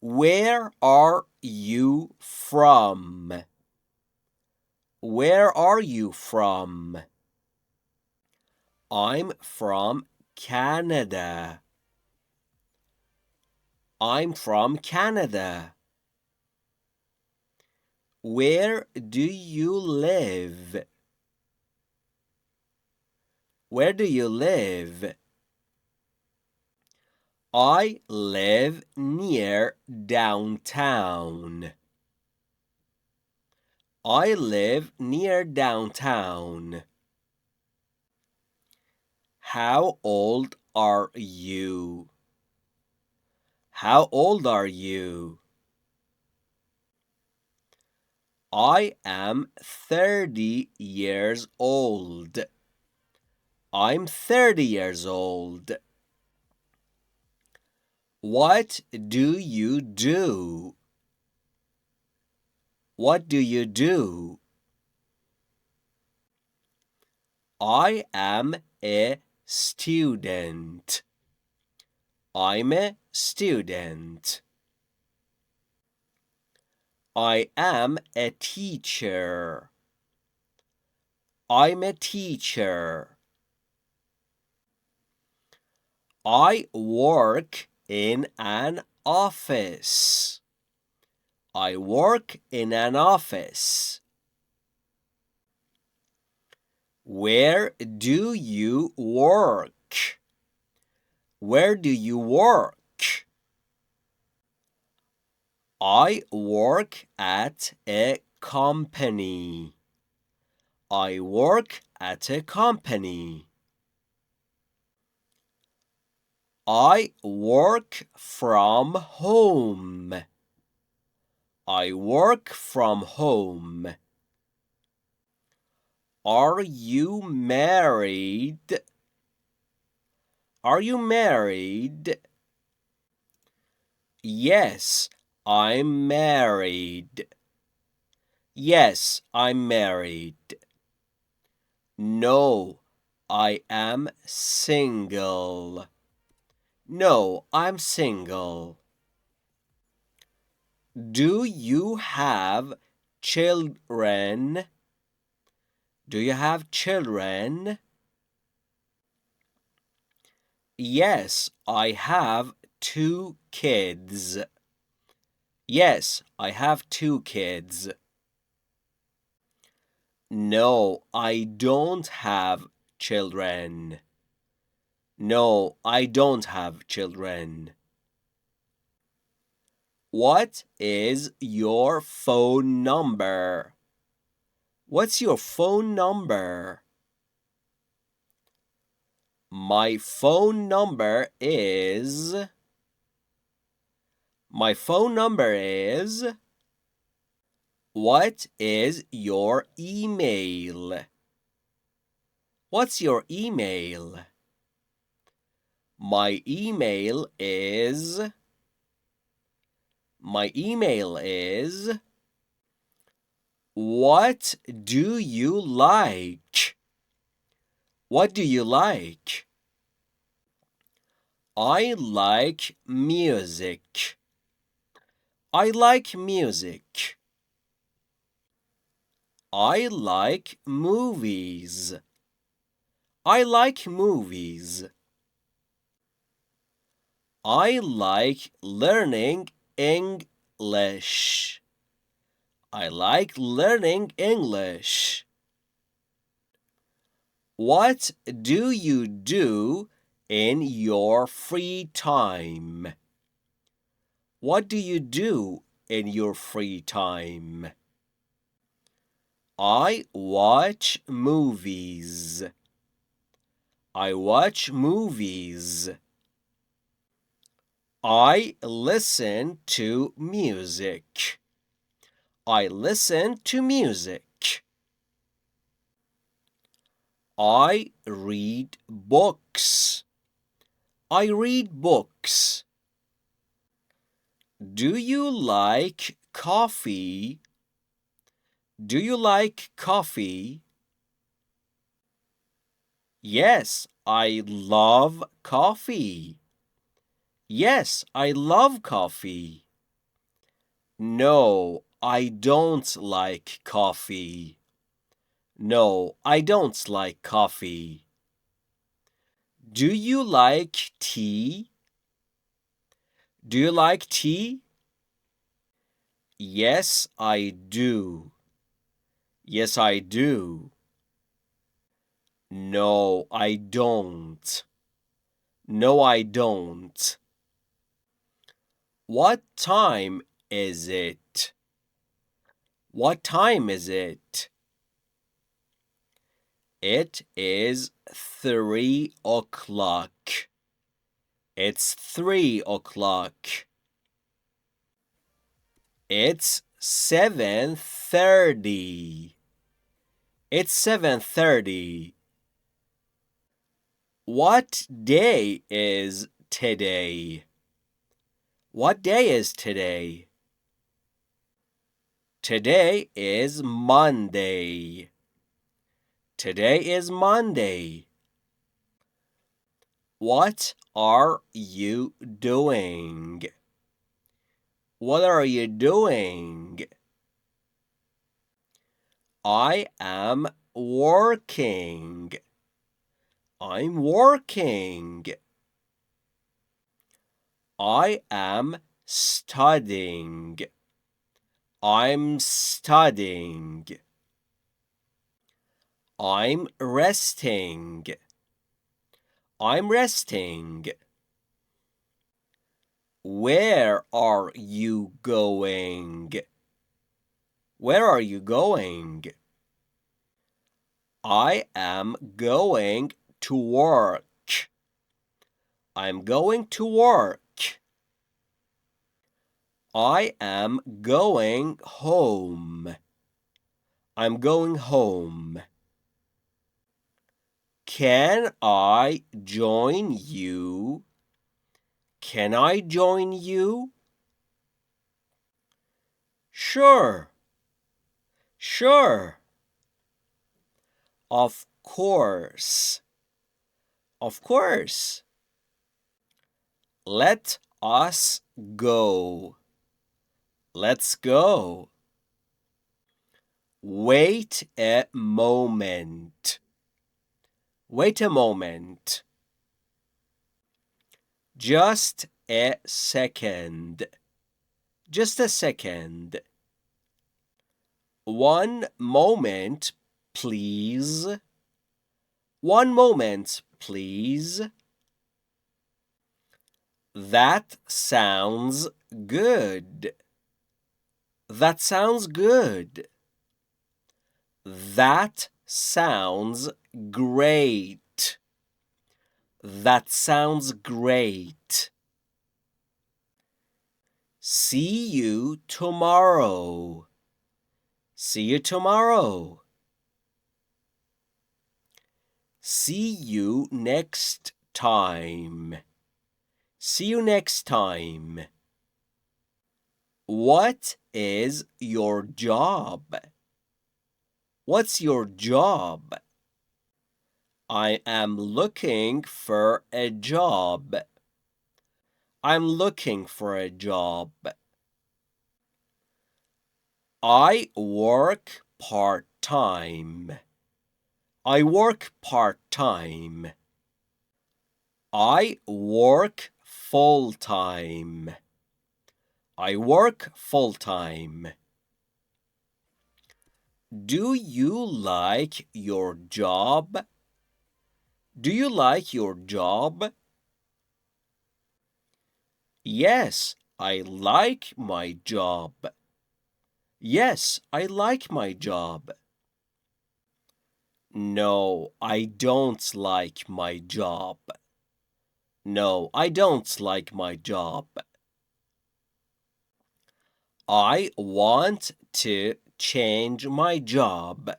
Where are you from? Where are you from? I'm from Canada. I'm from Canada. Where do you live? Where do you live? I live near downtown. I live near downtown. How old are you? How old are you? I am 30 years old. I'm 30 years old. What do you do? What do you do? I am a student. I'm a student. I am a teacher. I'm a teacher. I work in an office. I work in an office. Where do you work? Where do you work? I work at a company. I work at a company. I work from home. I work from home. Are you married? Are you married? Yes, I'm married. Yes, I'm married. No, I am single. No, I'm single. Do you have children? Do you have children? Yes, I have 2 kids. Yes, I have 2 kids. No, I don't have children. No, I don't have children. What is your phone number? What's your phone number? My phone number is... My phone number is... What is your email? What's your email? My email is... My email is... What do you like? What do you like? I like music. I like music. I like movies. I like movies. I like learning English. I like learning English. What do you do in your free time? What do you do in your free time? I watch movies. I watch movies. I listen to music. I listen to music. I read books. I read books. Do you like coffee? Do you like coffee? Yes, I love coffee. Yes, I love coffee. No, I don't like coffee. No, I don't like coffee. Do you like tea? Do you like tea? Yes, I do. Yes, I do. No, I don't. No, I don't. What time is it? What time is it? It is 3 o'clock. It's 3 o'clock. It's 7:30. It's 7:30. What day is today? What day is today? Today is Monday. Today is Monday. What are you doing? What are you doing? I am working. I'm working. I am studying. I'm studying. I'm resting. I'm resting. Where are you going? Where are you going? I am going to work. I'm going to work. I am going home. I'm going home. Can I join you? Can I join you? Sure. Sure. Of course. Of course. Let us go. Let's go. Wait a moment. Wait a moment. Just a second. Just a second. One moment, please. One moment, please. That sounds good. That sounds good. That sounds great. That sounds great. See you tomorrow. See you tomorrow. See you next time. See you next time. What is your job? What's your job? I am looking for a job. I'm looking for a job. I work part-time. I work part-time. I work full-time. I work full-time. Do you like your job? Do you like your job? Yes, I like my job. Yes, I like my job. No, I don't like my job. No, I don't like my job. I want to change my job.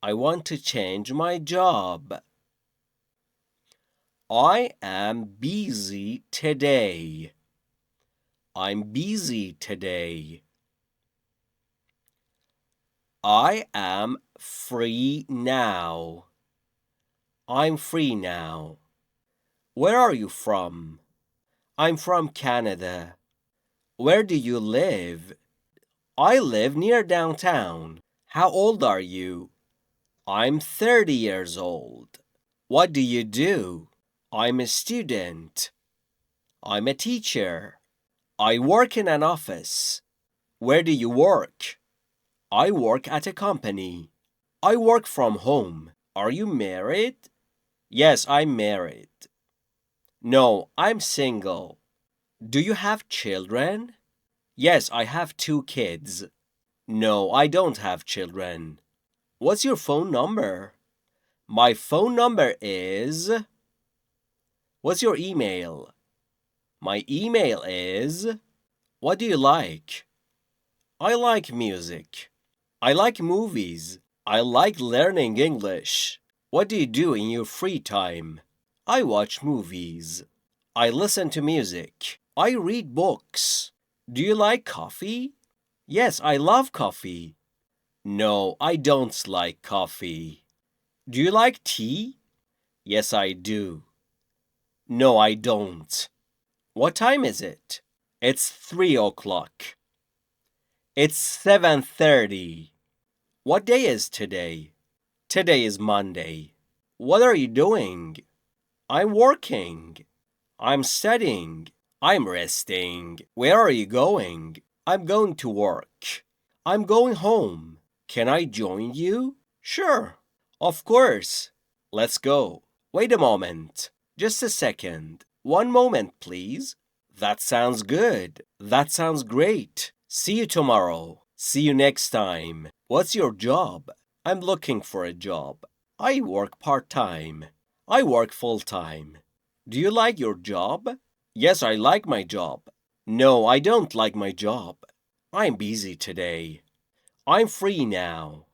I want to change my job. I am busy today. I'm busy today. I am free now. I'm free now. Where are you from? I'm from Canada. Where do you live? I live near downtown. How old are you? I'm 30 years old. What do you do? I'm a student. I'm a teacher. I work in an office. Where do you work? I work at a company. I work from home. Are you married? Yes, I'm married. No, I'm single. Do you have children? Yes, I have 2 kids. No, I don't have children. What's your phone number? My phone number is... What's your email? My email is... What do you like? I like music. I like movies. I like learning English. What do you do in your free time? I watch movies. I listen to music. I read books. Do you like coffee? Yes, I love coffee. No, I don't like coffee. Do you like tea? Yes, I do. No, I don't. What time is it? It's 3 o'clock. It's 7:30. What day is today? Today is Monday. What are you doing? I'm working. I'm studying. I'm resting. Where are you going? I'm going to work. I'm going home. Can I join you? Sure. Of course. Let's go. Wait a moment. Just a second. One moment, please. That sounds good. That sounds great. See you tomorrow. See you next time. What's your job? I'm looking for a job. I work part-time. I work full-time. Do you like your job? Yes, I like my job. No, I don't like my job. I'm busy today. I'm free now.